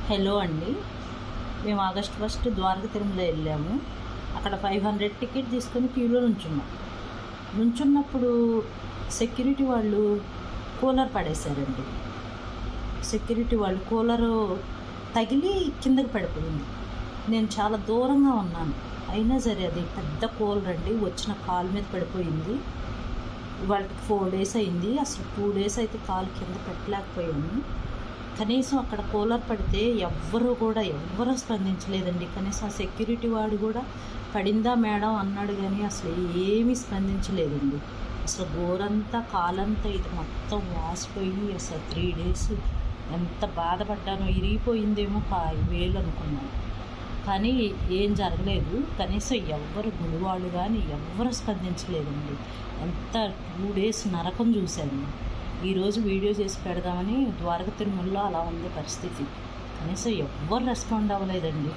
Hello అండి. మేము August 1 Dwaraka Tirumala వెళ్ళాము. అక్కడ 500 టికెట్ తీసుకొని క్యూలో నుంచున్నప్పుడు సెక్యూరిటీ వాళ్ళు కూలర్ పడేశారండి. సెక్యూరిటీ వాళ్ళు కూలరు తగిలి కిందకి పడిపోయింది. నేను చాలా దూరంగా ఉన్నాను, అయినా సరే అది పెద్ద కూలర్ అండి, వచ్చిన కాలు మీద పడిపోయింది. వాళ్ళకి 4 days అయింది. అసలు 2 days అయితే కాలు కింద పెట్టలేకపోయాను. కనీసం అక్కడ కూలర్ పడితే ఎవ్వరూ స్పందించలేదండి. కనీసం ఆ సెక్యూరిటీ వాడు కూడా పడిందా మేడం అన్నాడు, కానీ అసలు ఏమీ స్పందించలేదండి. అసలు గోరంతా కాలంతా ఇటు మొత్తం వాసిపోయి అసలు 3 days ఎంత బాధపడ్డానో. ఇరిగిపోయిందేమో వేలు అనుకున్నాను, కానీ ఏం జరగలేదు. కనీసం గుడివాళ్ళు కానీ ఎవ్వరు స్పందించలేదండి. ఎంత 2 days నరకం చూశాను. ఈరోజు వీడియో చేసి పెడదామని ద్వారక తిరుమలలో అలా ఉంది పరిస్థితి. కనీసం ఎవ్వరు రెస్పాండ్ అవ్వలేదండి.